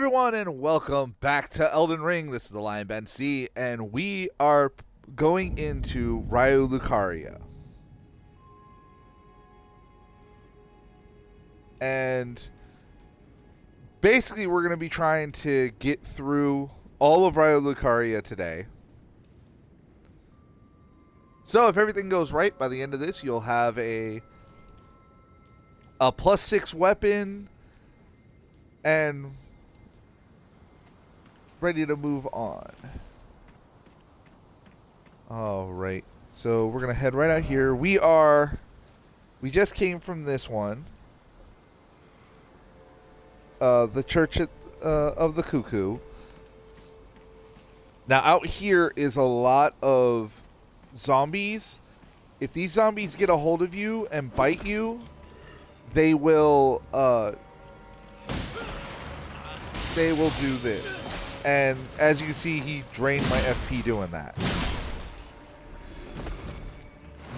everyone, and welcome back to Elden Ring. This is the Lion Ben C, and we are going into Ryu Lucaria. And basically, we're going to be trying to get through all of Ryu Lucaria today. So, if everything goes right, by the end of this, you'll have a +6 weapon and ready to move on. Alright, so we're going to head right out here. We just came from this one. The Church of the Cuckoo. Now, out here is a lot of zombies. If these zombies get a hold of you and bite you, they will do this. And as you can see, he drained my FP doing that.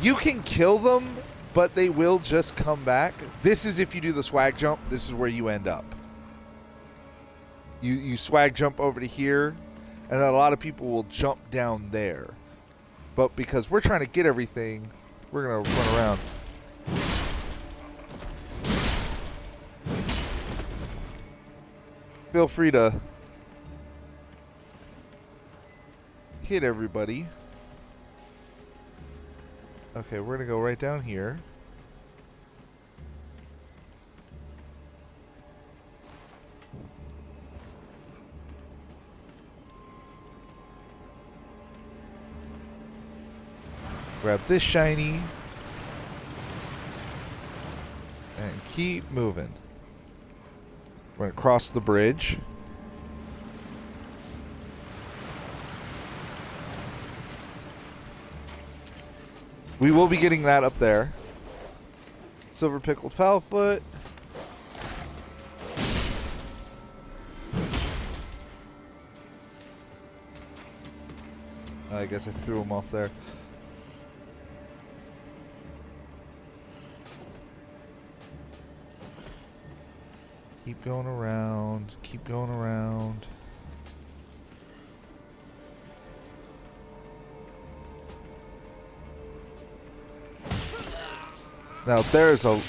You can kill them, but they will just come back. This is if you do the swag jump. This is where you end up. You swag jump over to here, and then a lot of people will jump down there. But because we're trying to get everything, we're going to run around. Feel free to hit everybody. Okay, we're going to go right down here. Grab this shiny. And keep moving. We're going to cross the bridge. We will be getting that up there. Silver pickled foulfoot. I guess I threw him off there. Keep going around. Keep going around. Now there's a...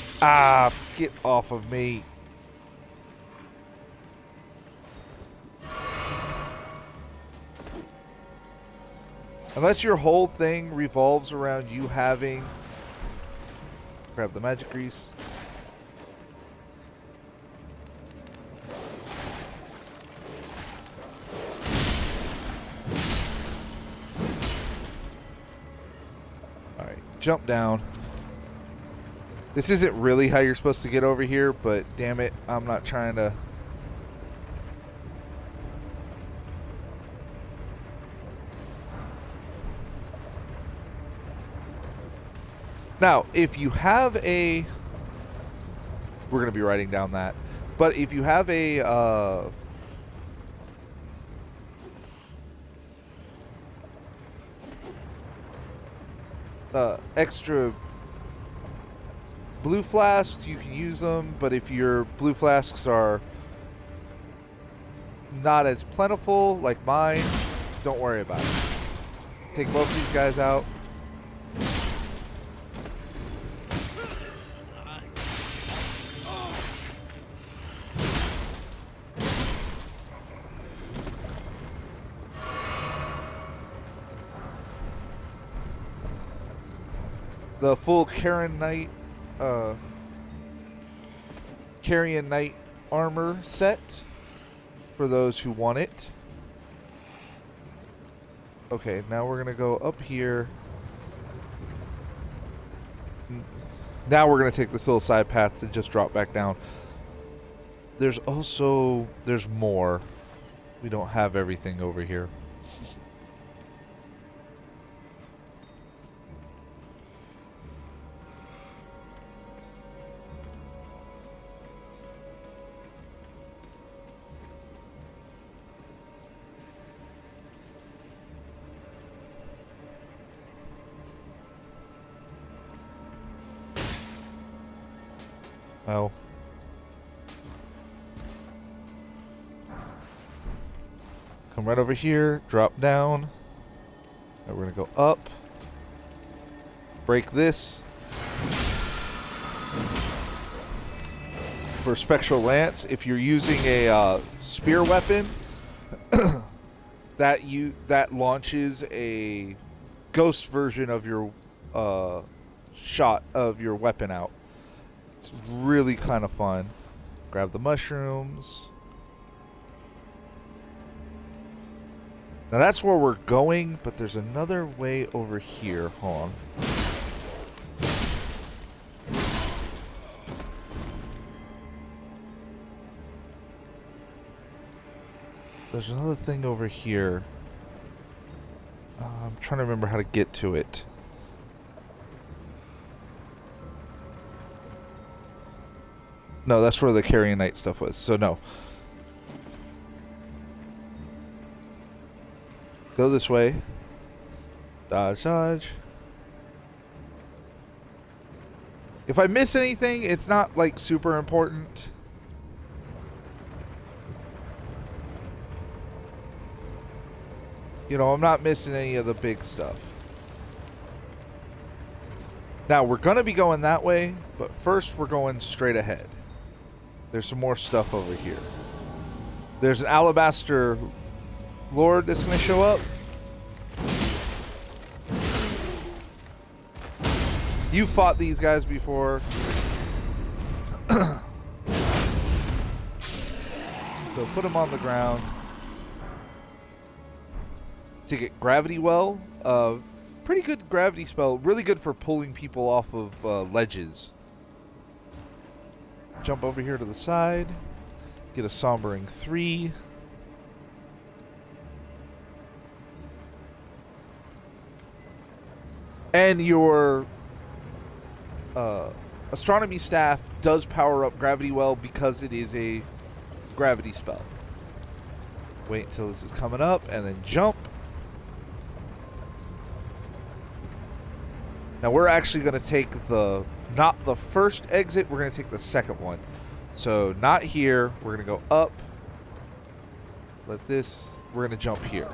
get off of me. Unless your whole thing revolves around you having... Grab the magic grease. Alright, jump down. This isn't really how you're supposed to get over here, but damn it, I'm not trying to... Now, if you have a... We're going to be writing down that. But if you have a... extra... blue flasks, you can use them, but if your blue flasks are not as plentiful like mine, don't worry about it. Take both of these guys out. The full Carrion Knight armor set for those who want it. Okay, now we're gonna go up here. Now we're gonna take this little side path to just drop back down. There's more. We don't have everything over here. Oh. Come right over here, drop down. Now we're going to go up. Break this. For Spectral Lance, if you're using a spear weapon, that launches a ghost version of your shot of your weapon out. It's really kind of fun. Grab the mushrooms. Now that's where we're going, but there's another way over here. Hold on. There's another thing over here. I'm trying to remember how to get to it. No, that's where the Carrion Knight stuff was, so no. Go this way. Dodge, dodge. If I miss anything, it's not, like, super important. You know, I'm not missing any of the big stuff. Now, we're going to be going that way, but first we're going straight ahead. There's some more stuff over here. There's an Alabaster Lord that's going to show up. You fought these guys before. So put them on the ground. To get Gravity Well. Pretty good gravity spell. Really good for pulling people off of ledges. Jump over here to the side. Get a Sombering 3. And your Astronomy Staff does power up Gravity Well because it is a gravity spell. Wait until this is coming up and then jump. Now we're actually going to take not the first exit, we're going to take the second one. So not here, we're going to go up. We're going to jump here.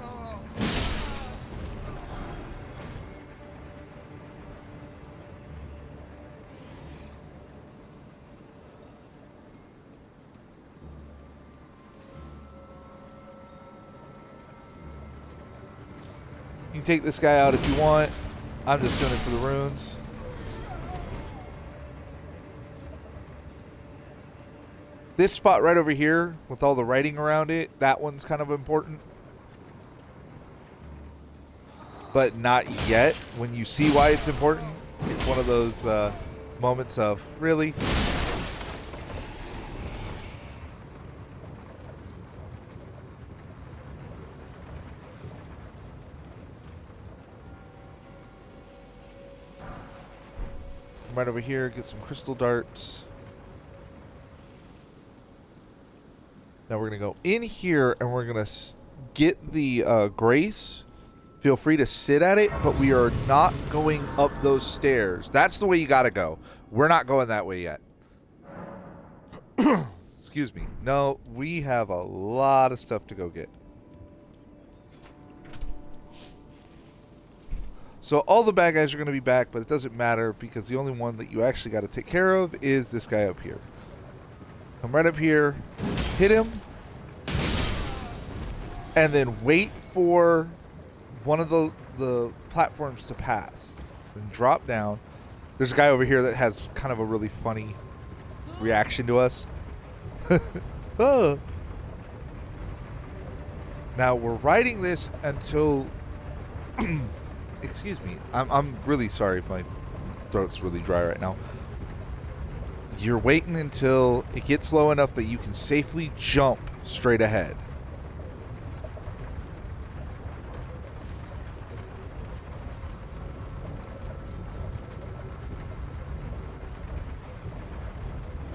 You can take this guy out if you want. I'm just doing it for the runes. This spot right over here with all the writing around it, that one's kind of important. But not yet. When you see why it's important, it's one of those moments of, really? Right over here, get some crystal darts. Now we're going to go in here and we're going to get the Grace. Feel free to sit at it, but we are not going up those stairs. That's the way you got to go. We're not going that way yet. Excuse me. No, we have a lot of stuff to go get. So all the bad guys are going to be back, but it doesn't matter because the only one that you actually got to take care of is this guy up here. Come right up here, hit him, and then wait for one of the platforms to pass. Then drop down. There's a guy over here that has kind of a really funny reaction to us. Oh. Now we're riding this until... Excuse me. I'm really sorry. My throat's really dry right now. You're waiting until it gets low enough that you can safely jump straight ahead.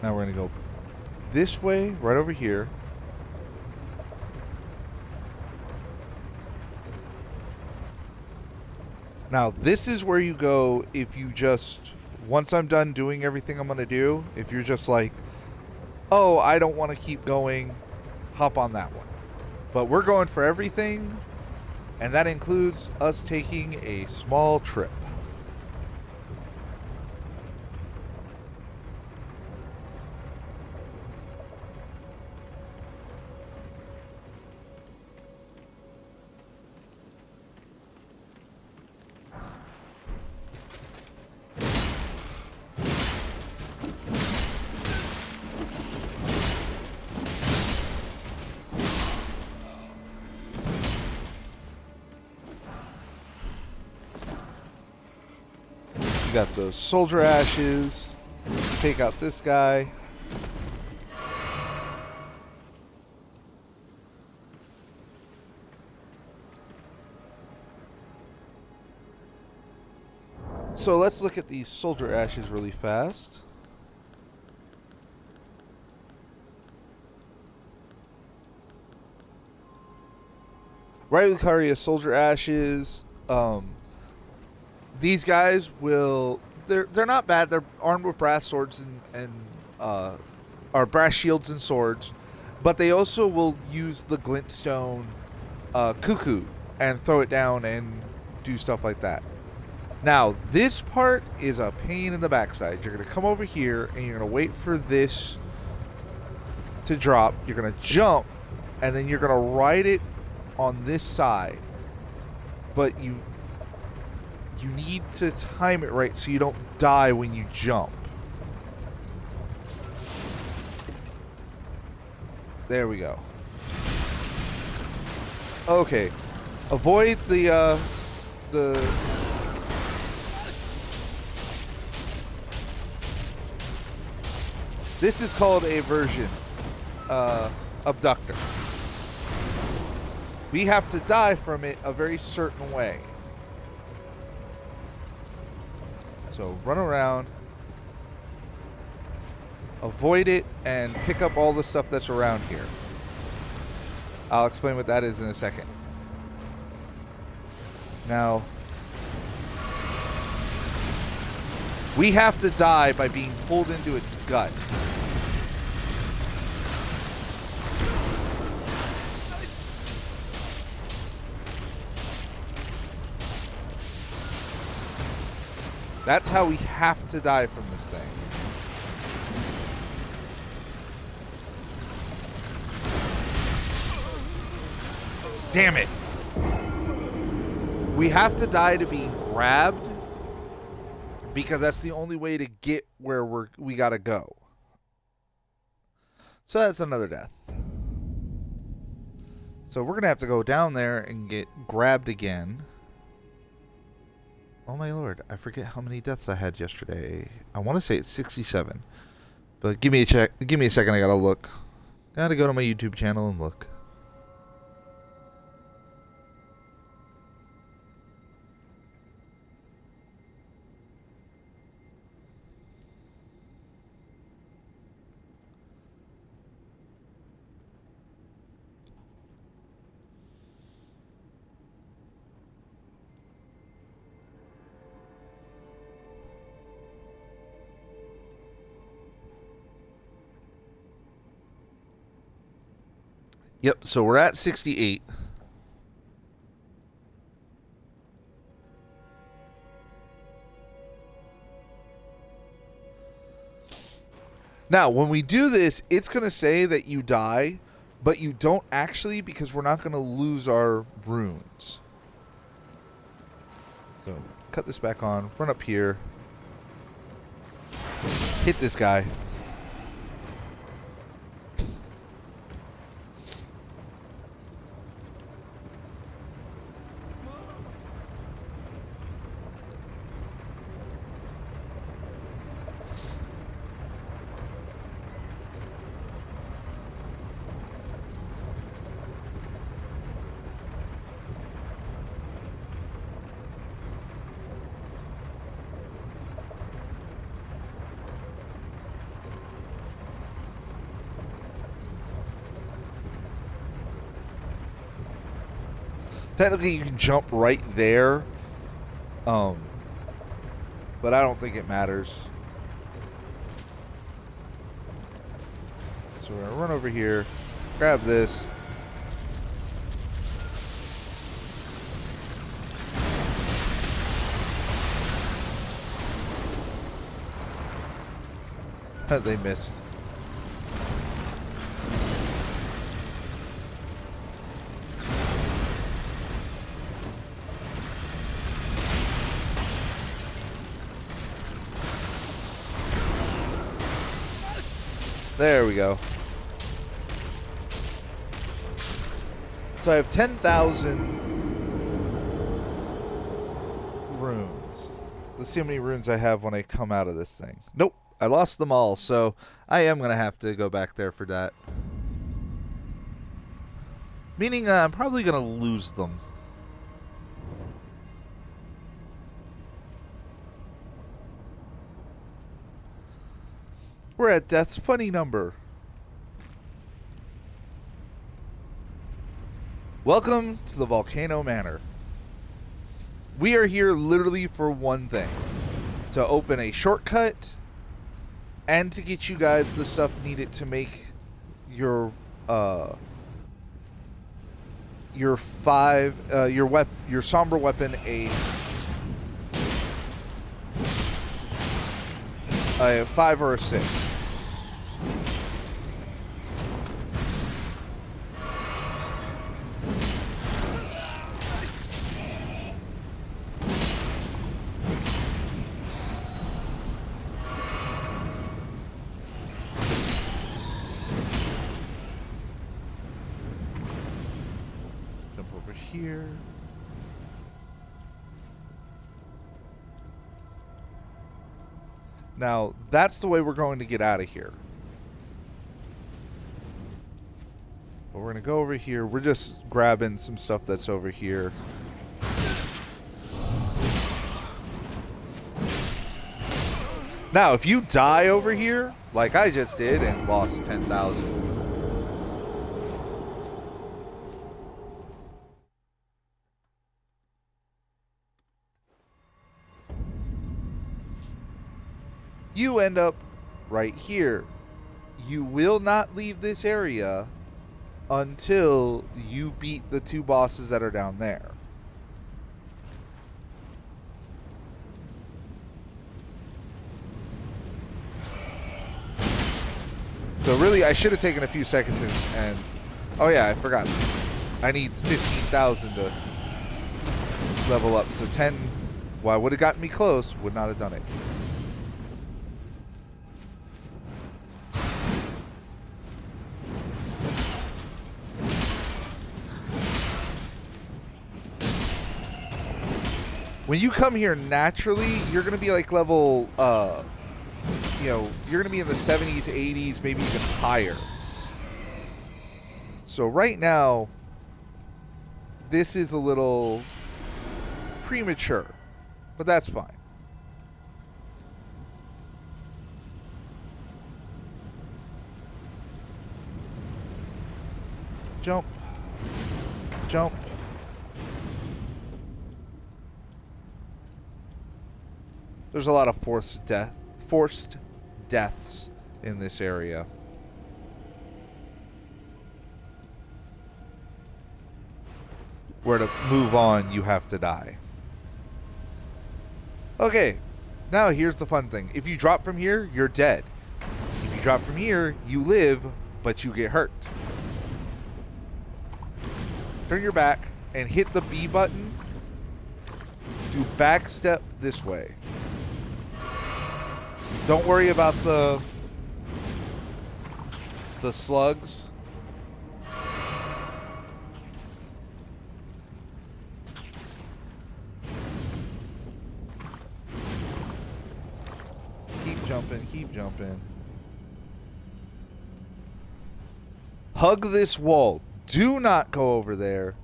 Now we're going to go this way, right over here. Now, this is where you go if you just, once I'm done doing everything I'm going to do, if you're just like, oh, I don't want to keep going, hop on that one. But we're going for everything, and that includes us taking a small trip. Got those soldier ashes. Take out this guy. So let's look at these soldier ashes really fast. Reliquaria soldier ashes. These guys will. They're not bad. They're armed with brass swords or brass shields and swords, but they also will use the glintstone cuckoo and throw it down and do stuff like that. Now this part is a pain in the backside. You're gonna come over here and you're gonna wait for this to drop. You're gonna jump, and then you're gonna ride it on this side, but you need to time it right so you don't die when you jump. There we go. Okay. Avoid the this is called a version abductor. We have to die from it a very certain way. So run around, avoid it, and pick up all the stuff that's around here. I'll explain what that is in a second. Now, we have to die by being pulled into its gut. That's how we have to die from this thing. Damn it. We have to die to being grabbed because that's the only way to get where we gotta go. So that's another death. So we're gonna have to go down there and get grabbed again. Oh my lord, I forget how many deaths I had yesterday. I want to say it's 67. But give me a second, I gotta look. Gotta go to my YouTube channel and look. Yep, so we're at 68. Now, when we do this, it's going to say that you die, but you don't actually because we're not going to lose our runes. So, cut this back on, run up here, hit this guy. Technically, you can jump right there, but I don't think it matters. So we're going to run over here, grab this, They missed. There we go. So I have 10,000 runes. Let's see how many runes I have when I come out of this thing. Nope, I lost them all, so I am going to have to go back there for that. Meaning I'm probably going to lose them. We're at Death's funny number. Welcome to the Volcano Manor. We are here literally for one thing. To open a shortcut and to get you guys the stuff needed to make your somber weapon a 5 or a 6. Jump over here. Now, that's the way we're going to get out of here. But we're going to go over here. We're just grabbing some stuff that's over here. Now, if you die over here, like I just did and lost 10,000. You end up right here. You will not leave this area until you beat the 2 bosses that are down there. So really, I should have taken a few seconds and oh yeah, I forgot. I need 15,000 to level up. So 10, well, would have gotten me close, would not have done it. When you come here naturally, you're going to be like level, you're going to be in the 70s, 80s, maybe even higher. So right now, this is a little premature, but that's fine. Jump. Jump. There's a lot of forced deaths in this area. Where to move on, you have to die. Okay, now here's the fun thing. If you drop from here, you're dead. If you drop from here, you live, but you get hurt. Turn your back and hit the B button. Do back step this way. Don't worry about the slugs. Keep jumping, keep jumping. Hug this wall. Do not go over there.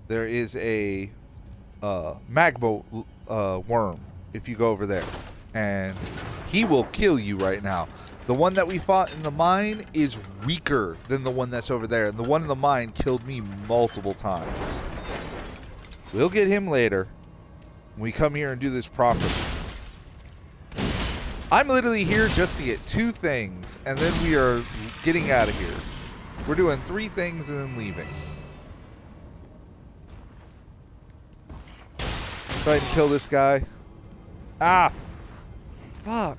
There is a magma worm if you go over there. And he will kill you right now. The one that we fought in the mine is weaker than the one that's over there. And the one in the mine killed me multiple times. We'll get him later when we come here and do this properly. I'm literally here just to get 2 things. And then we are getting out of here. We're doing 3 things and then leaving. Go ahead and kill this guy. Ah! Fuck.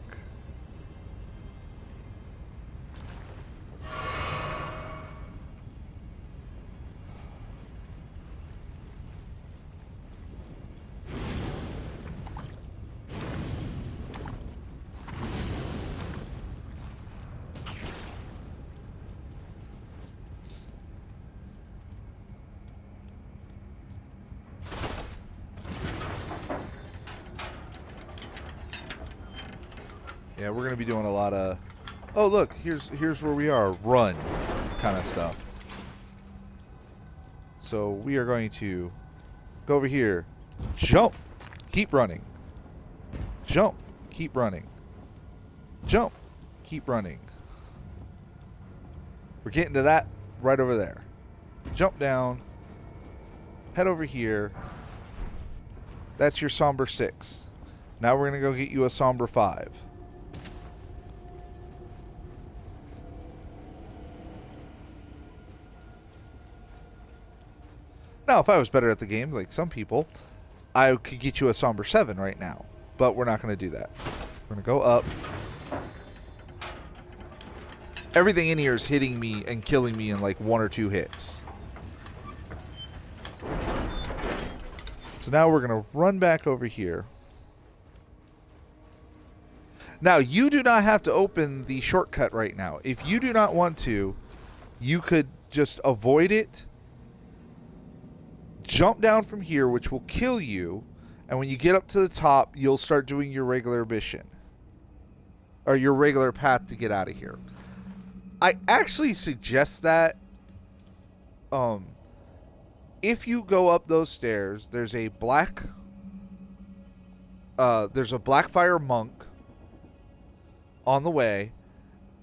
Yeah, we're gonna be doing a lot of, oh look, here's where we are, run kind of stuff. So we are going to go over here, jump, keep running, jump, keep running, jump, keep running. We're getting to that right over there. Jump down, head over here. That's your Somber 6. Now we're going to go get you a Somber 5. Now, if I was better at the game, like some people, I could get you a Somber 7 right now. But we're not going to do that. We're going to go up. Everything in here is hitting me and killing me in like 1 or 2 hits. So now we're going to run back over here. Now, you do not have to open the shortcut right now. If you do not want to, you could just avoid it. Jump down from here, which will kill you. And when you get up to the top, you'll start doing your regular mission. Or your regular path to get out of here. I actually suggest that if you go up those stairs, there's a Blackfire monk on the way,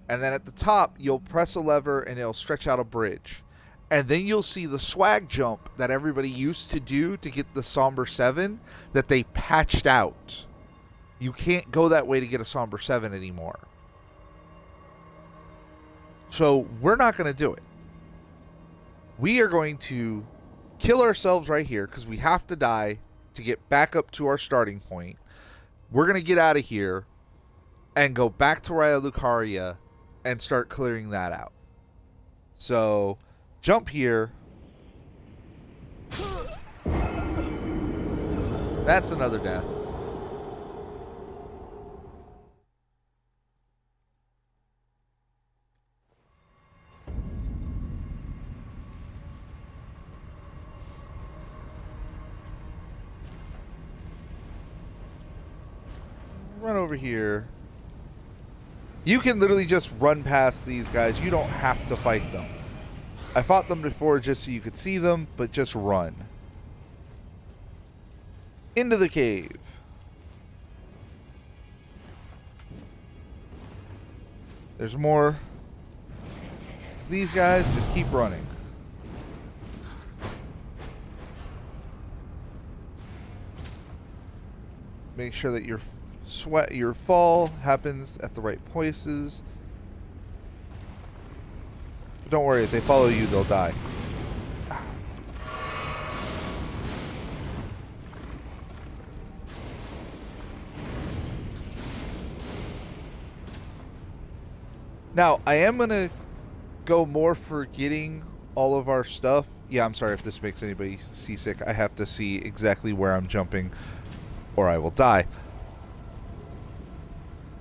and then at the top you'll press a lever and it'll stretch out a bridge, and then you'll see the swag jump that everybody used to do to get the Somber 7 that they patched out. You can't go that way to get a Somber 7 anymore. So we're not going to do it. We are going to kill ourselves right here because we have to die to get back up to our starting point. We're going to get out of here and go back to Raya Lucaria and start clearing that out. So jump here. That's another death. Run over here. You can literally just run past these guys. You don't have to fight them. I fought them before just so you could see them, but just run. Into the cave. There's more of these guys. Just keep running. Make sure that your fall happens at the right places. But don't worry, if they follow you, they'll die. Now, I am going to go more for getting all of our stuff. Yeah, I'm sorry if this makes anybody seasick. I have to see exactly where I'm jumping or I will die.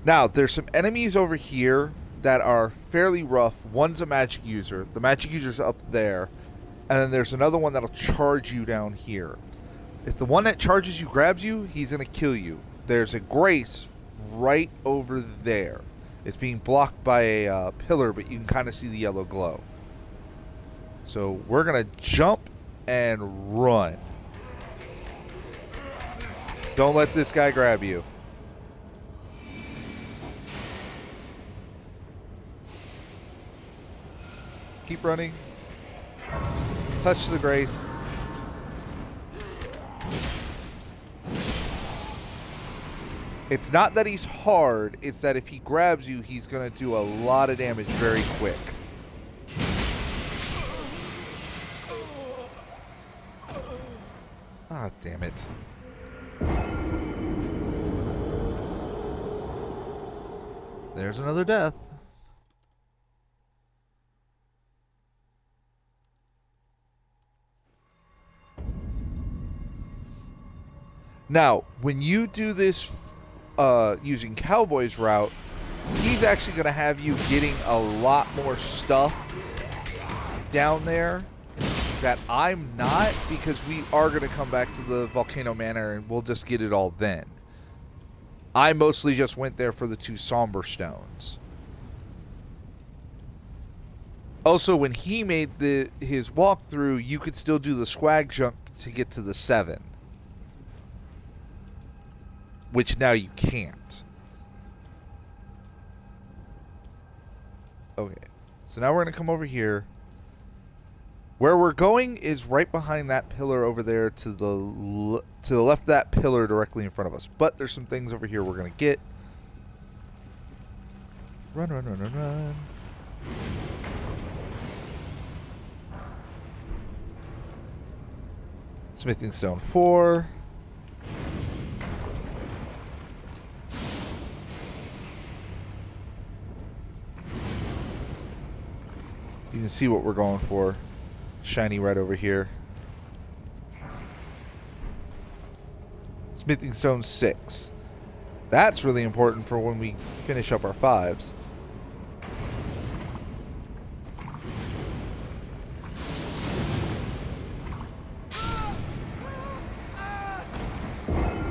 Now, there's some enemies over here that are fairly rough. One's a magic user. The magic user's up there. And then there's another one that'll charge you down here. If the one that charges you grabs you, he's going to kill you. There's a Grace right over there. It's being blocked by a pillar, but you can kind of see the yellow glow. So we're going to jump and run. Don't let this guy grab you. Keep running. Touch the Grace. It's not that he's hard, it's that if he grabs you, he's going to do a lot of damage very quick. Ah, damn it. There's another death. Now, when you do this using Cowboy's route, he's actually going to have you getting a lot more stuff down there that I'm not, because we are going to come back to the Volcano Manor and we'll just get it all then. I mostly just went there for the 2 somber stones. Also, when he made his walkthrough, you could still do the swag jump to get to the 7. Which now you can't. Okay. So now we're going to come over here. Where we're going is right behind that pillar over there to the left of that pillar directly in front of us. But there's some things over here we're going to get. Run, run, run, run, run. Smithing stone 4. You can see what we're going for. Shiny right over here. Smithing stone 6. That's really important for when we finish up our 5s.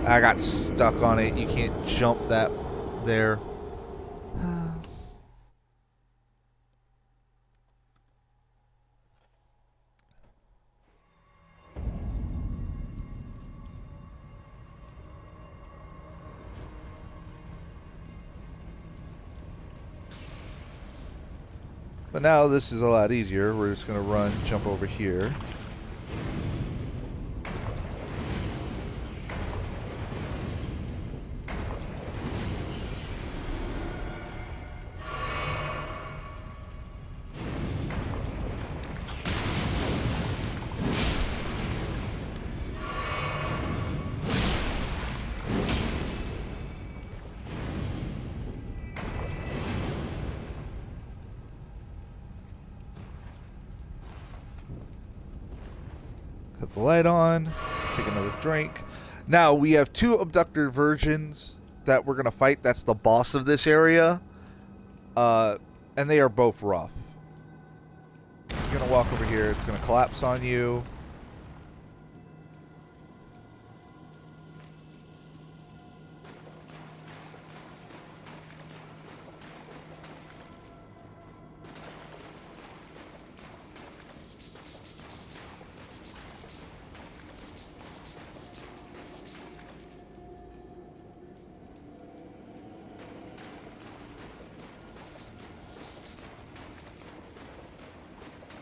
I got stuck on it. You can't jump that there. But now this is a lot easier. We're just going to run, jump over here. Cut the light on. Take another drink. Now, we have 2 abductor virgins that we're going to fight. That's the boss of this area. And they are both rough. You're going to walk over here. It's going to collapse on you.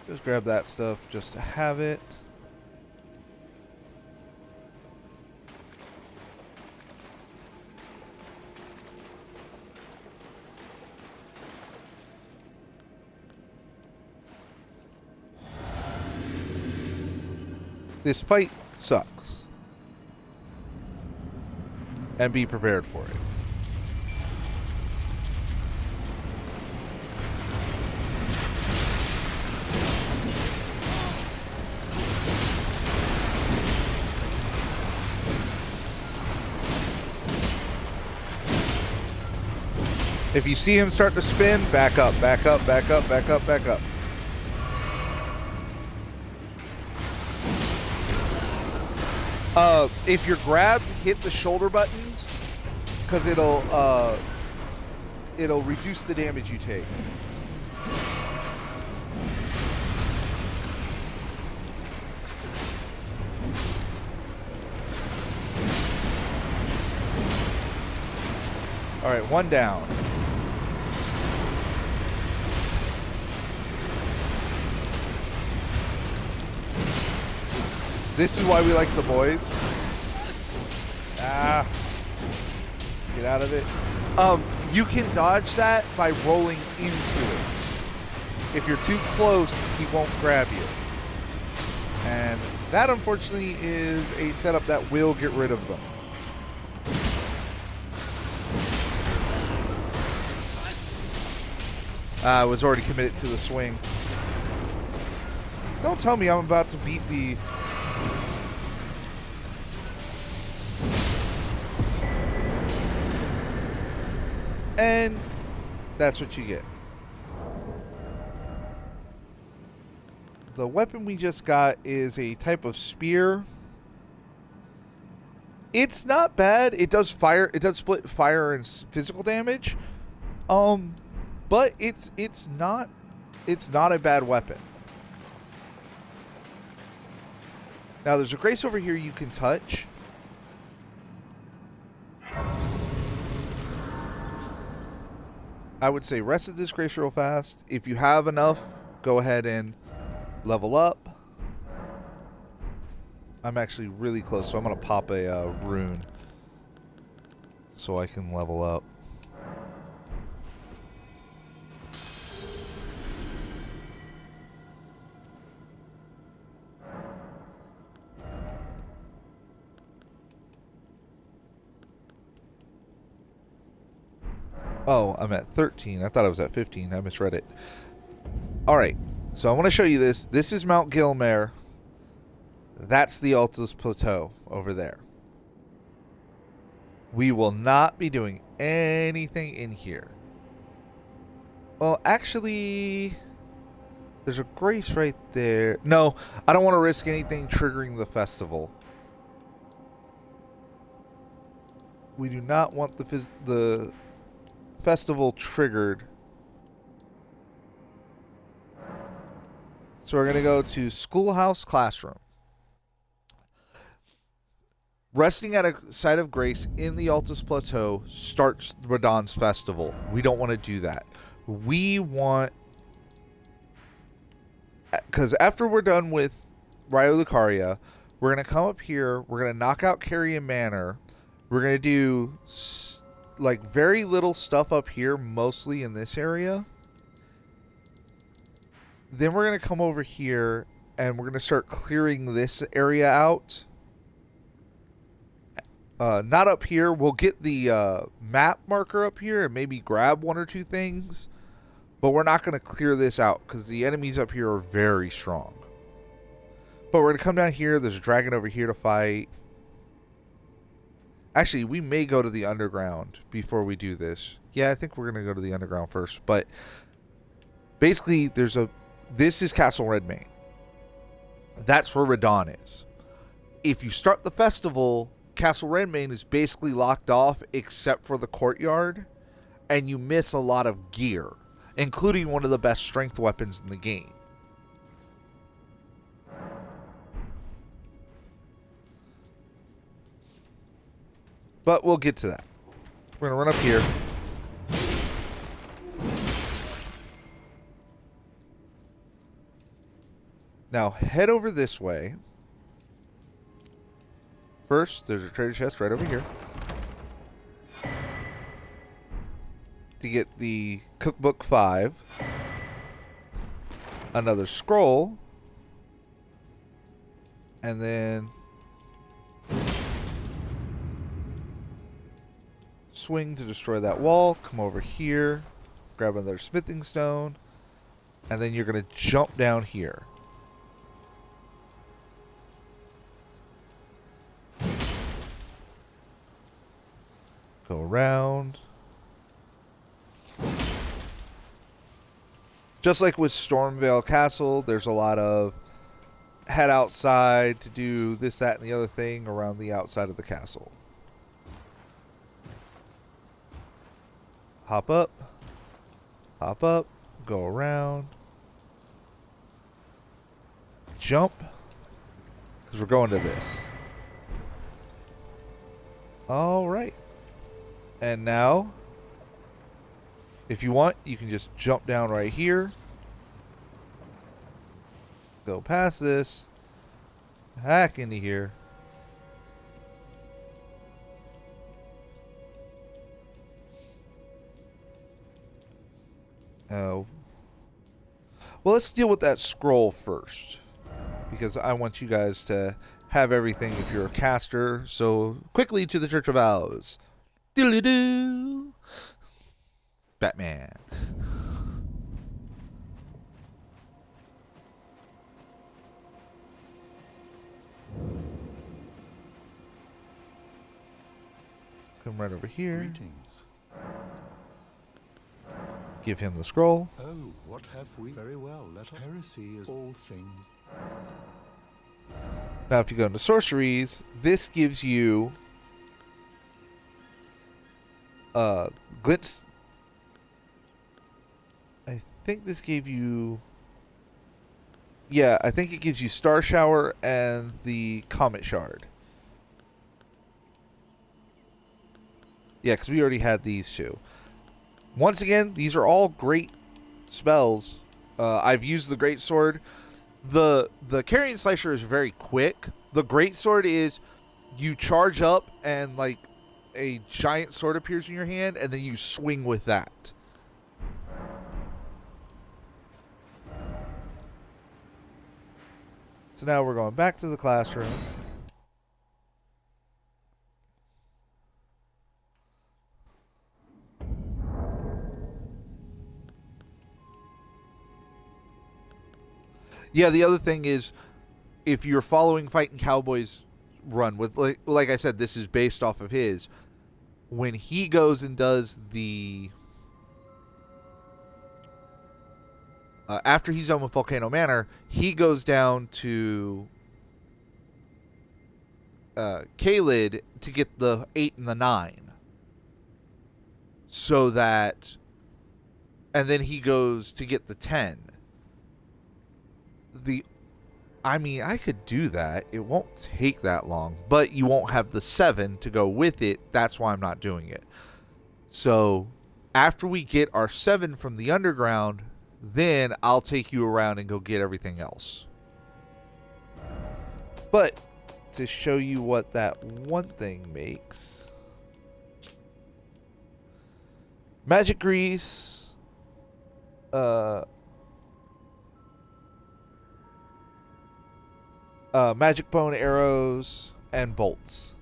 Just grab that stuff just to have it. This fight sucks. And be prepared for it. If you see him start to spin, back up, back up, back up, back up, back up. If you're grabbed, hit the shoulder buttons, because it'll reduce the damage you take. All right, 1 down. This is why we like the boys. Ah. Get out of it. You can dodge that by rolling into it. If you're too close, he won't grab you. And that, unfortunately, is a setup that will get rid of them. I was already committed to the swing. Don't tell me I'm about to beat the... And that's what you get. The weapon we just got is a type of spear. It's not bad. It does fire. It does split fire and physical damage. But it's not a bad weapon. Now there's a grace over here you can touch. I would say rest at this grace real fast. If you have enough, go ahead and level up. I'm actually really close, so I'm going to pop a rune so I can level up. Oh, I'm at 13. I thought I was at 15. I misread it. Alright, so I want to show you this. This is Mount Gilmare. That's the Altus Plateau over there. We will not be doing anything in here. Well, actually, there's a grace right there. No, I don't want to risk anything triggering the festival. We do not want the festival triggered. So we're going to go to Schoolhouse Classroom. Resting at a site of grace in the Altus Plateau starts Radahn's festival. We don't want to do that. We want... Because after we're done with Ryo Lucaria, we're going to come up here. We're going to knock out Carrion Manor. We're going to do like very little stuff up here, mostly in this area. Then we're going to come over here and we're going to start clearing this area out. Not up here. We'll get the map marker up here and maybe grab one or two things. But we're not going to clear this out because the enemies up here are very strong. But we're going to come down here. There's a dragon over here to fight. Actually, we may go to the underground before we do this. Yeah, I think we're going to go to the underground first. But basically, this is Castle Redmane. That's where Radahn is. If you start the festival, Castle Redmane is basically locked off except for the courtyard. And you miss a lot of gear, including one of the best strength weapons in the game. But we'll get to that. We're going to run up here. Now head over this way. First, there's a treasure chest right over here. To get the Cookbook 5. Another scroll. And then swing to destroy that wall. Come over here. Grab another smithing stone. And then you're going to jump down here. Go around. Just like with Stormvale Castle, there's a lot of head outside to do this, that, and the other thing around the outside of the castle. Hop up, go around, jump, because we're going to this. All right. And now, if you want, you can just jump down right here. Go past this. Hack into here. Oh. Well, let's deal with that scroll first. Because I want you guys to have everything if you're a caster. So, quickly to the Church of Owls. Doodly-doo. Batman. Come right over here. Greetings. Give him the scroll. Oh, what have we? Very well. Let heresy is all things. Now, if you go into sorceries, this gives you Glitz. I think this gave you. Yeah, I think it gives you Star Shower and the Comet Shard. Yeah, because we already had these two. Once again, these are all great spells. I've used the Great Sword. The Carrion Slicer is very quick. The Great Sword is you charge up and like a giant sword appears in your hand, and then you swing with that. So now we're going back to the classroom. Yeah, the other thing is, if you're following Fighting Cowboy's run with, like I said, this is based off of his. When he goes and does the after he's done with Volcano Manor, he goes down to Kaled to get the 8 and the 9. So that, and then he goes to get the 10. I could do that. It won't take that long, but you won't have the 7 to go with it. That's why I'm not doing it. So after we get our 7 from the underground, then I'll take you around and go get everything else. But to show you what that one thing makes, magic grease, magic bone arrows, and bolts.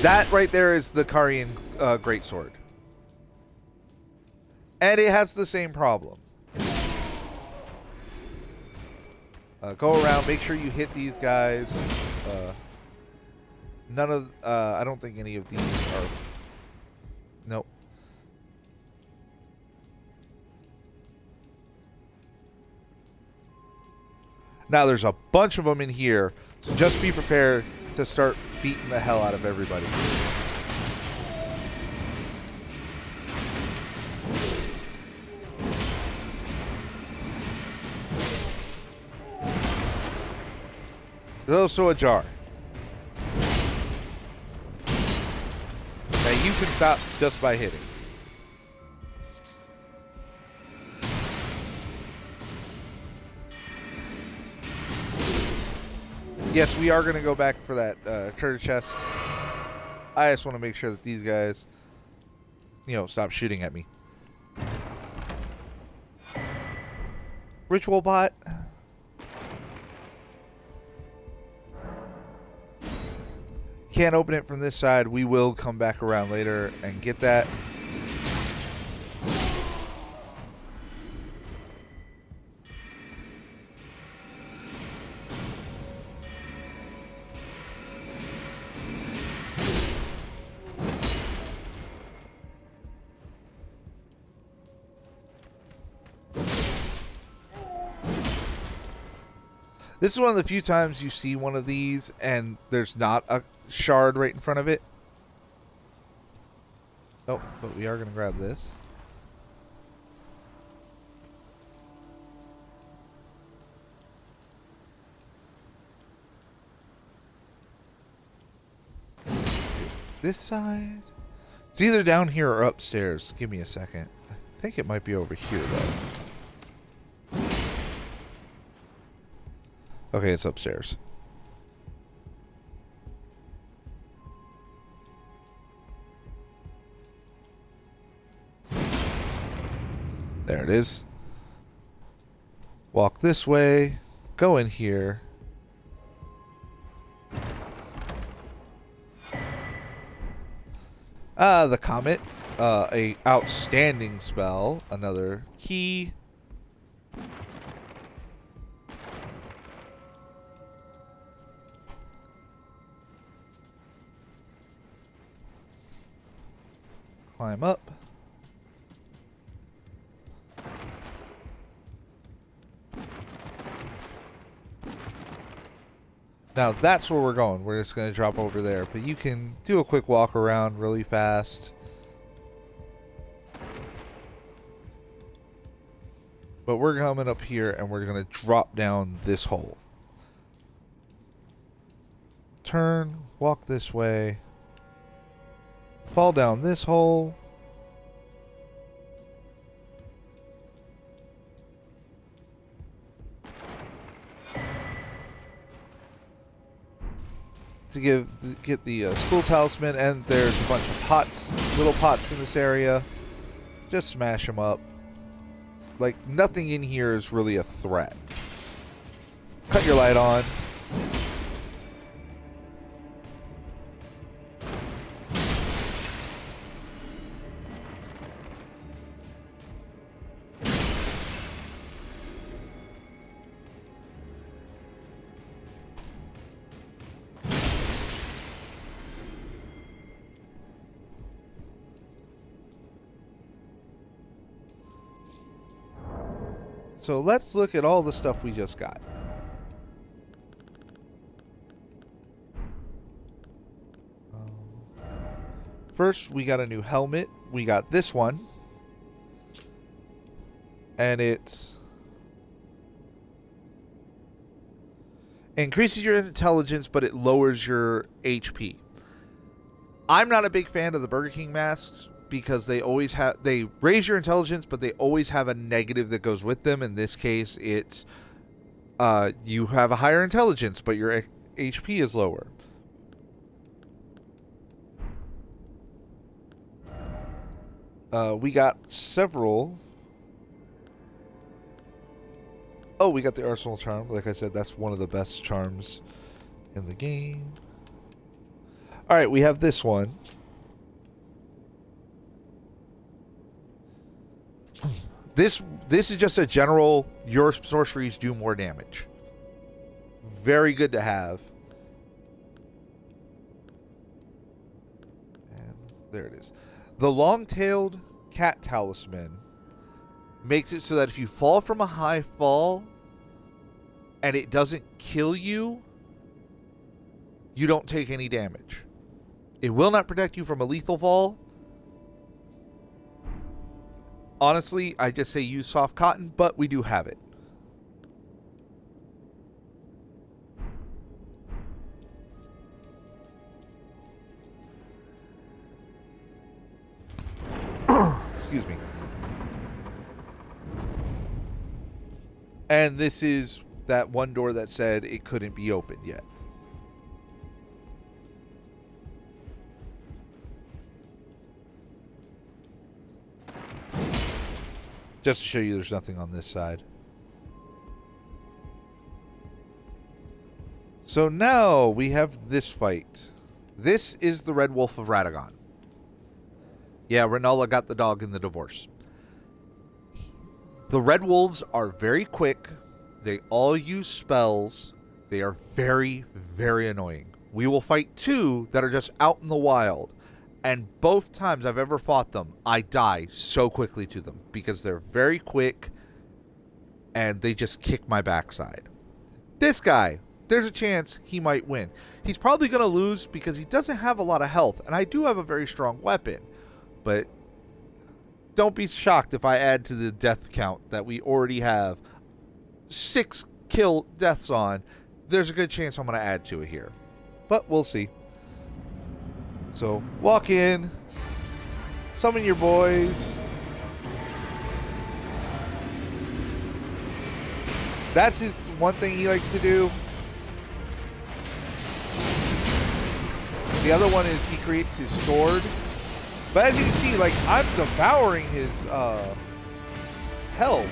That right there is the Carian Greatsword. And it has the same problem. Go around, make sure you hit these guys. None of, I don't think any of these are, nope. Now there's a bunch of them in here, so just be prepared to start beating the hell out of everybody. There's also a jar. Now you can stop just by hitting. Yes, we are going to go back for that treasure chest. I just want to make sure that these guys, stop shooting at me. Ritual bot. Can't open it from this side. We will come back around later and get that. This is one of the few times you see one of these and there's not a shard right in front of it. Oh, but we are going to grab this. This side? It's either down here or upstairs. Give me a second. I think it might be over here, though. Okay, it's upstairs. There it is. Walk this way. Go in here. The Comet. A outstanding spell. Another key. Climb up. Now that's where we're going. We're just going to drop over there. But you can do a quick walk around really fast. But we're coming up here and we're going to drop down this hole. Turn, walk this way. Fall down this hole. To get the school talisman, and there's a bunch of pots, little pots in this area. Just smash them up. Like, nothing in here is really a threat. Cut your light on. So let's look at all the stuff we just got. First, we got a new helmet. We got this one. And it increases your intelligence, but it lowers your HP. I'm not a big fan of the Burger King masks, because they raise your intelligence, but they always have a negative that goes with them. In this case, it's you have a higher intelligence, but your HP is lower. We got several. Oh, we got the Arsenal Charm. Like I said, that's one of the best charms in the game. All right, we have this one. This is just a general, your sorceries do more damage. Very good to have. And there it is. The long-tailed cat talisman makes it so that if you fall from a high fall and it doesn't kill you, you don't take any damage. It will not protect you from a lethal fall. Honestly, I just say use soft cotton, but we do have it. Excuse me. And this is that one door that said it couldn't be opened yet. Just to show you there's nothing on this side. So now we have this fight. This is the Red Wolf of Radagon. Yeah, Rennala got the dog in the divorce. The Red Wolves are very quick. They all use spells. They are very, very annoying. We will fight two that are just out in the wild. And both times I've ever fought them, I die so quickly to them because they're very quick and they just kick my backside. This guy, there's a chance he might win. He's probably going to lose because he doesn't have a lot of health, and I do have a very strong weapon. But don't be shocked if I add to the death count that we already have 6 kill deaths on. There's a good chance I'm going to add to it here. But we'll see. So, walk in, summon your boys. That's his one thing he likes to do. The other one is he creates his sword. But as you can see, like, I'm devouring his health.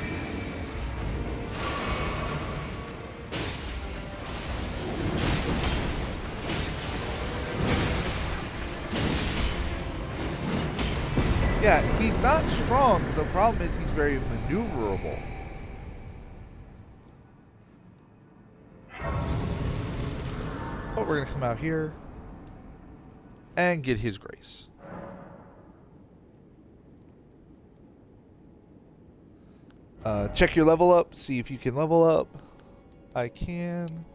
Yeah, he's not strong. The problem is he's very maneuverable. But we're going to come out here and get his grace. Check your level up. See if you can level up. I can.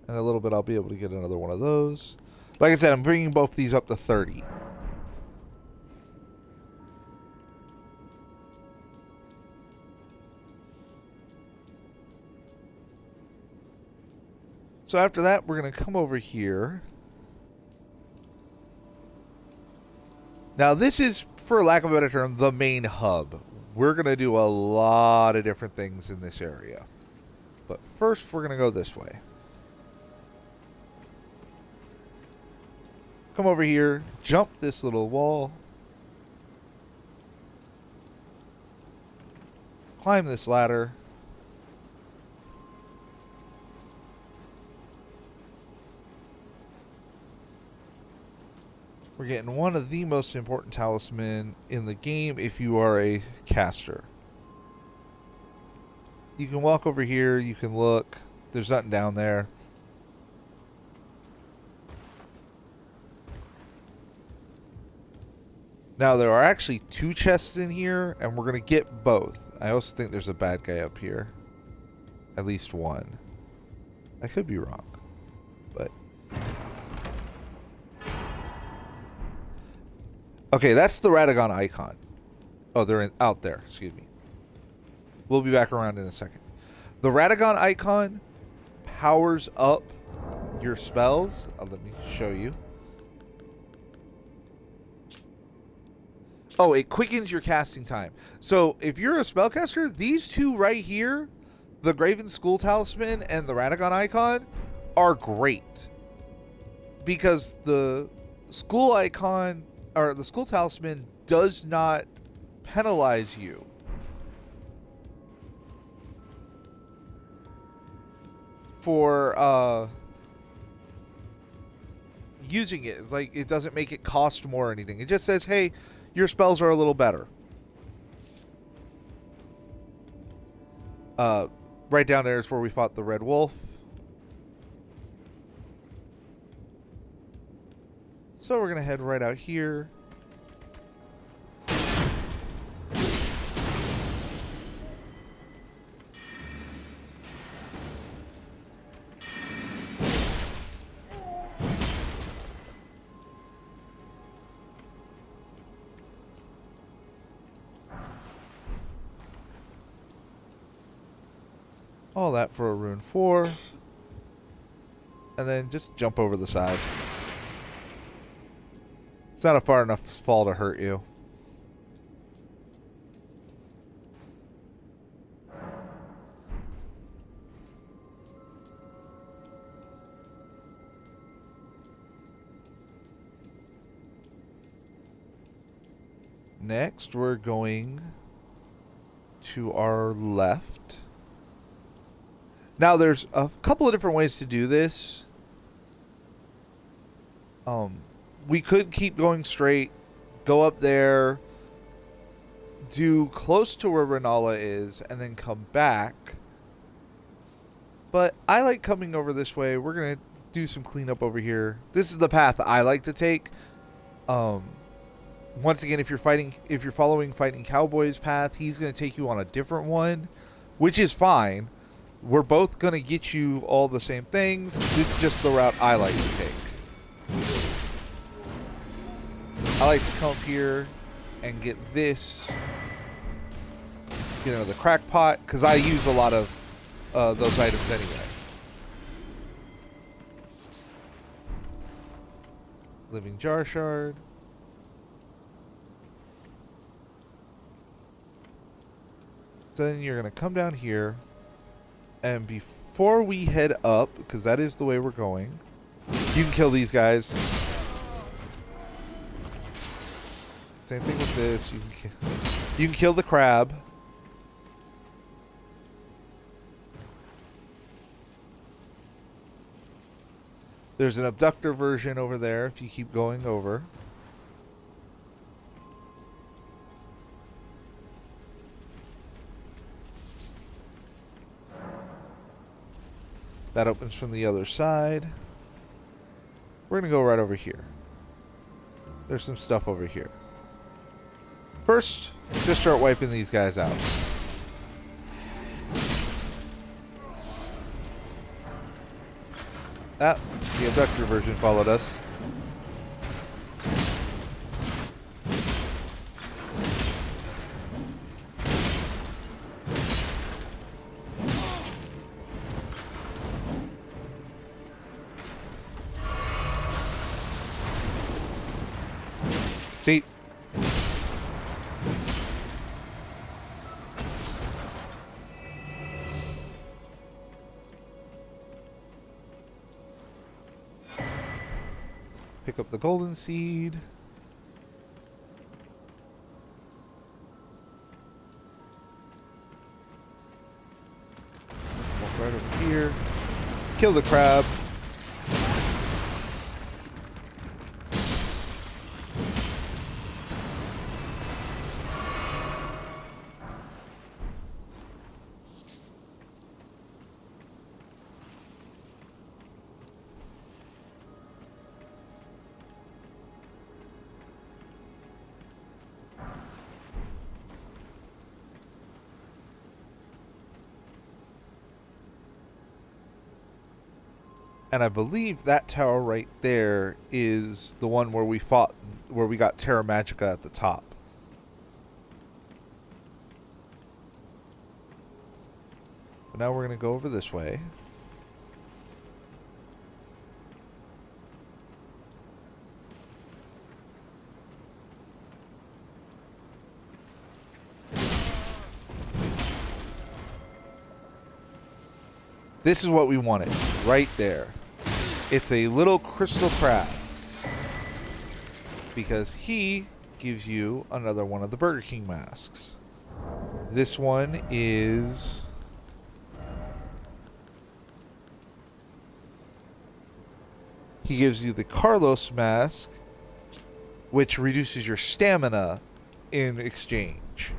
In a little bit, I'll be able to get another one of those. Like I said, I'm bringing both these up to 30. So after that, we're going to come over here. Now, this is, for lack of a better term, the main hub. We're going to do a lot of different things in this area. But first, we're going to go this way. Come over here, jump this little wall. Climb this ladder. We're getting one of the most important talisman in the game if you are a caster. You can walk over here, you can look. There's nothing down there. Now, there are actually 2 chests in here, and we're going to get both. I also think there's a bad guy up here. At least one. I could be wrong, but... Okay, that's the Radagon icon. Oh, they're out there. Excuse me. We'll be back around in a second. The Radagon icon powers up your spells. Let me show you. Oh, it quickens your casting time. So if you're a spellcaster, these two right here, the Graven School Talisman and the Radagon icon, are great. Because the school icon, or the school talisman, does not penalize you for using it. Like, it doesn't make it cost more or anything. It just says, hey, your spells are a little better. Right down there is where we fought the Red Wolf. So we're going to head right out here. All that for a rune 4. And then just jump over the side. It's not a far enough fall to hurt you. Next, we're going to our left. Now, there's a couple of different ways to do this. We could keep going straight, go up there, do close to where Renala is, and then come back. But I like coming over this way. We're going to do some cleanup over here. This is the path I like to take. Once again, if you're following Fighting Cowboy's path, he's going to take you on a different one, which is fine. We're both going to get you all the same things. This is just the route I like to take. I like to come up here and get this. Get another crack pot, because I use a lot of those items anyway. Living Jar Shard. So then you're going to come down here. And before we head up, because that is the way we're going, you can kill these guys. Same thing with this. You can kill the crab. There's an abductor version over there if you keep going over. That opens from the other side. We're going to go right over here. There's some stuff over here. First, just start wiping these guys out. Ah, the abductor version followed us. See? Pick up the golden seed. Walk right over here. Kill the crab. And I believe that tower right there is the one where we fought, where we got Terra Magica at the top. But now we're going to go over this way. This is what we wanted, right there. It's a little crystal crab. Because he gives you another one of the Burger King masks. This one is... he gives you the Carlos mask, which reduces your stamina in exchange.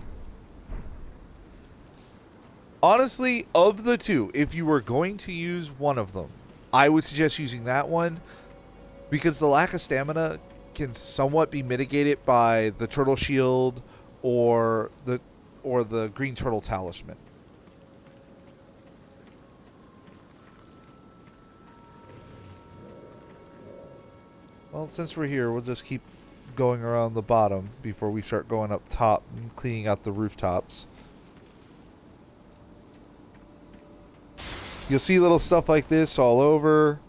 Honestly, of the two, if you were going to use one of them, I would suggest using that one, because the lack of stamina can somewhat be mitigated by the turtle shield or the green turtle talisman. Well, since we're here, we'll just keep going around the bottom before we start going up top and cleaning out the rooftops. You'll see little stuff like this all over.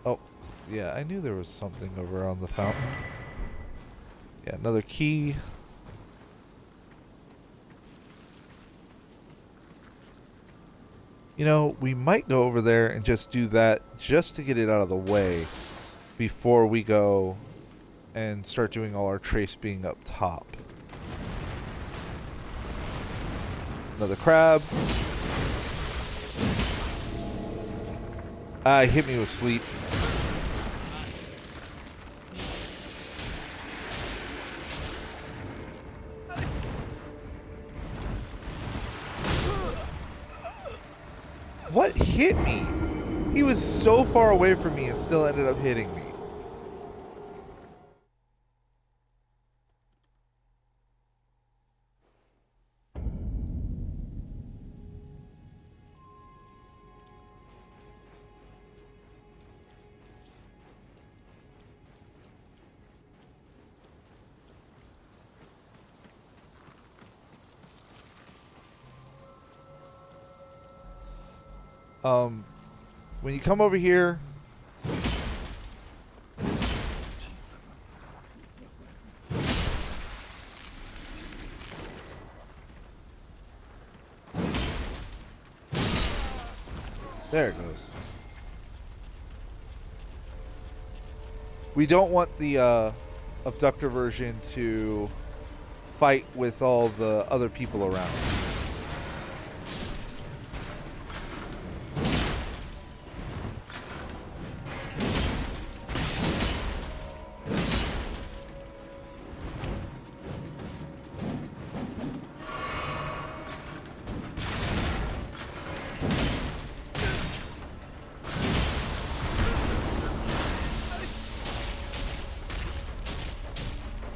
Oh, yeah, I knew there was something over on the fountain. Yeah, another key. You know, we might go over there and just do that just to get it out of the way before we go and start doing all our trace being up top. Another crab. Ah, he hit me with sleep. What hit me? He was so far away from me and still ended up hitting me. When you come over here, there it goes. We don't want the abductor version to fight with all the other people around.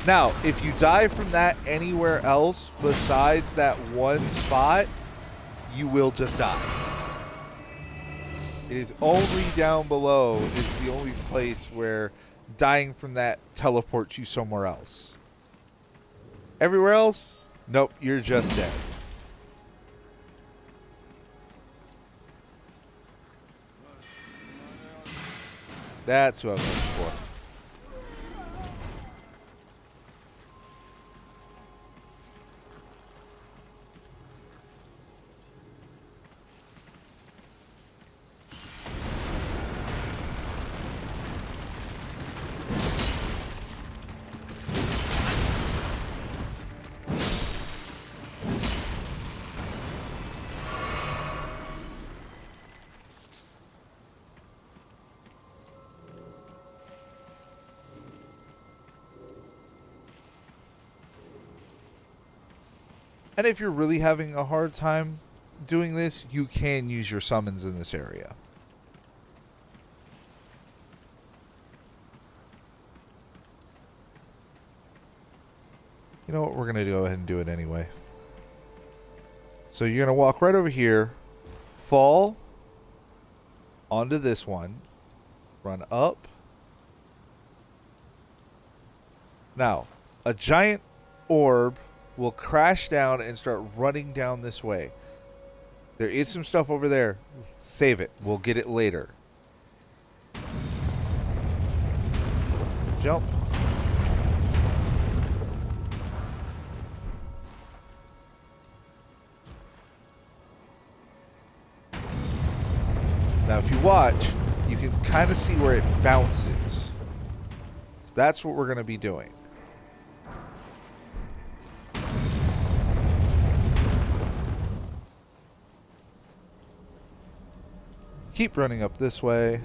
Now, if you die from that anywhere else besides that one spot, you will just die. It is only down below is the only place where dying from that teleports you somewhere else. Everywhere else, nope, you're just dead. That's what I'm looking for. And if you're really having a hard time doing this, you can use your summons in this area. You know what? We're going to go ahead and do it anyway. So you're going to walk right over here, fall onto this one, run up. Now, a giant orb will crash down and start running down this way. There is some stuff over there. Save it. We'll get it later. Jump. Now, if you watch, you can kind of see where it bounces. So that's what we're going to be doing. Keep running up this way.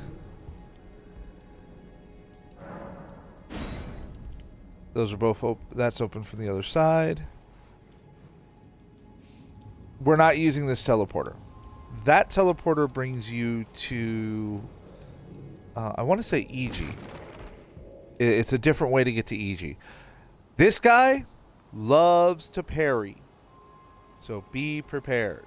Those are both open. That's open from the other side. We're not using this teleporter. That teleporter brings you to, I want to say EG. It's a different way to get to EG. This guy loves to parry. So be prepared.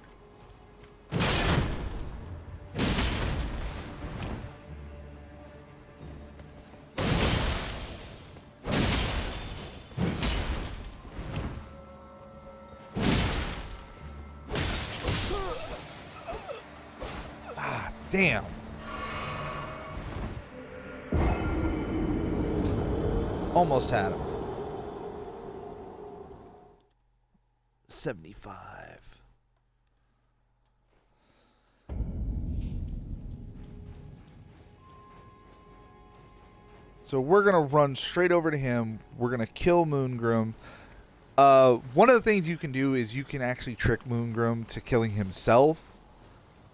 Damn. Almost had him. 75. So we're going to run straight over to him. We're going to kill Moongrim. One of the things you can do is you can actually trick Moongrim to killing himself.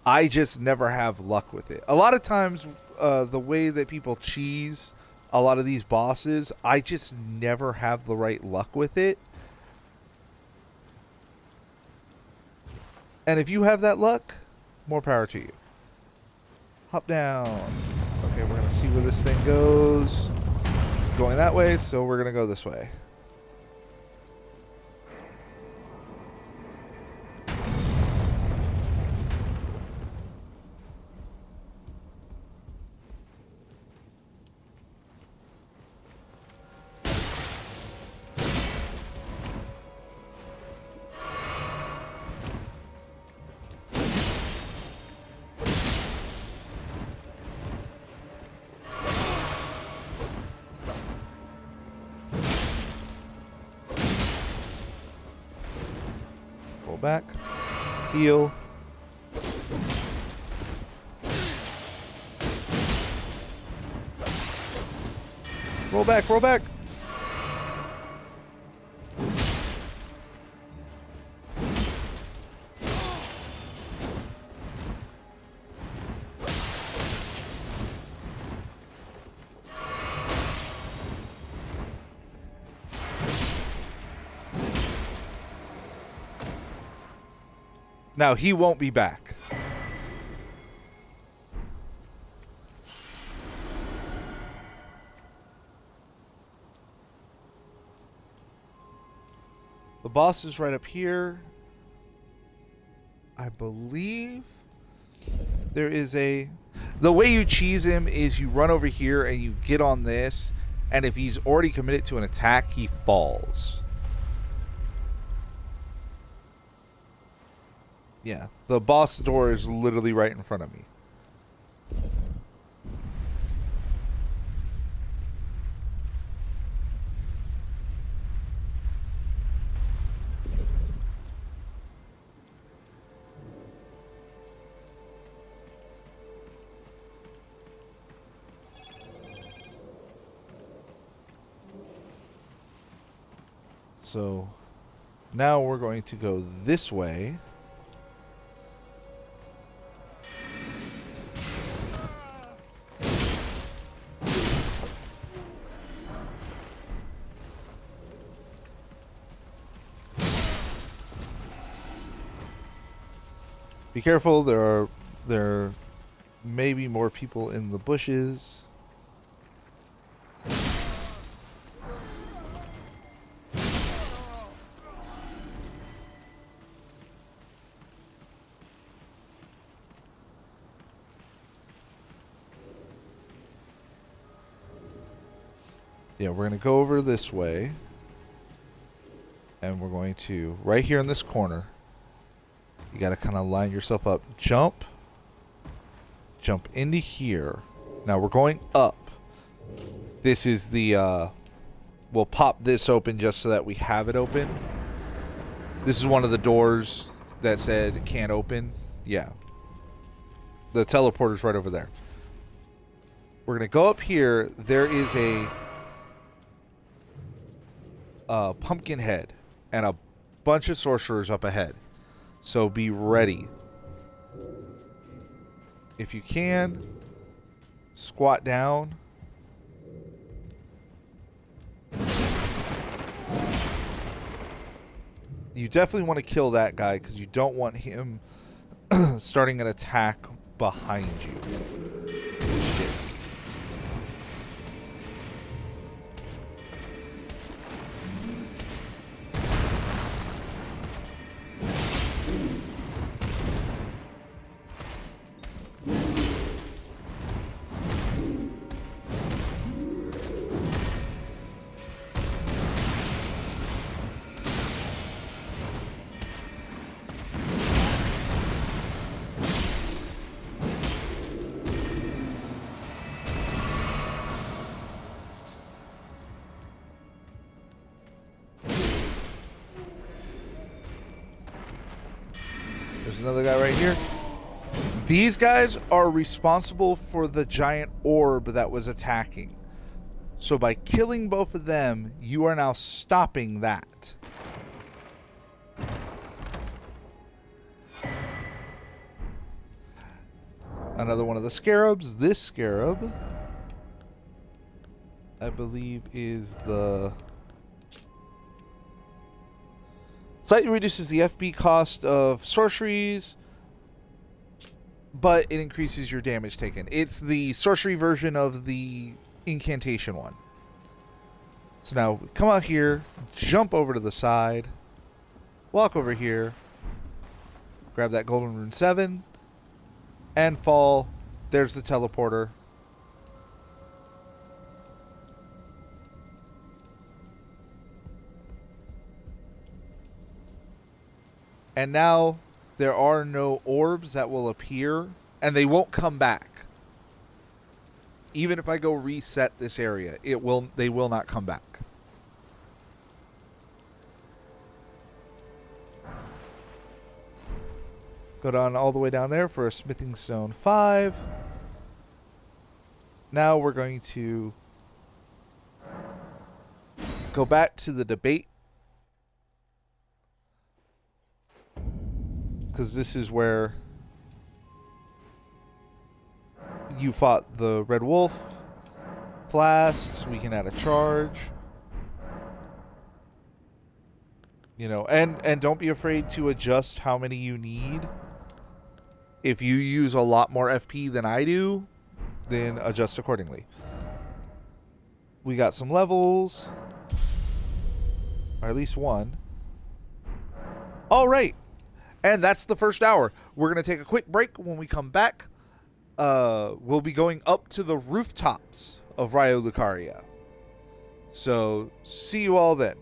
I just never have luck with it. A lot of times, the way that people cheese a lot of these bosses, I just never have the right luck with it. And if you have that luck, more power to you. Hop down. Okay, we're going to see where this thing goes. It's going that way, so we're going to go this way. Back, heal. Roll back, roll back. Now, he won't be back. boss is right up here. I believe there is a... The way you cheese him is you run over here and you get on this, and if he's already committed to an attack, he falls. Yeah, the boss door is literally right in front of me. So now we're going to go this way. Be careful, there may be more people in the bushes. Yeah, we're going to go over this way. And we're going to, right here in this corner, you got to kind of line yourself up. Jump into here. Now we're going up. This is the, we'll pop this open just so that we have it open. This is one of the doors that said can't open. Yeah. The teleporter's right over there. We're going to go up here. There is a pumpkin head and a bunch of sorcerers up ahead. So be ready. If you can, squat down. You definitely want to kill that guy because you don't want him starting an attack behind you. Shit. There's another guy right here. These guys are responsible for the giant orb that was attacking. So by killing both of them, you are now stopping that. Another one of the scarabs. This scarab, I believe, is the... Slightly reduces the FB cost of sorceries, but it increases your damage taken. It's the sorcery version of the incantation one. So now come out here, jump over to the side, walk over here, grab that golden rune 7, and fall. There's the teleporter. And now there are no orbs that will appear, and they won't come back. Even if I go reset this area, they will not come back. Go down all the way down there for a smithing stone 5. Now we're going to go back to the debate, because this is where you fought the Red Wolf. Flasks, we can add a charge. You know, and don't be afraid to adjust how many you need. If you use a lot more FP than I do, then adjust accordingly. We got some levels, or at least one. All right. And that's the first hour. We're going to take a quick break. When we come back, we'll be going up to the rooftops of Rayo Lucaria. So, see you all then.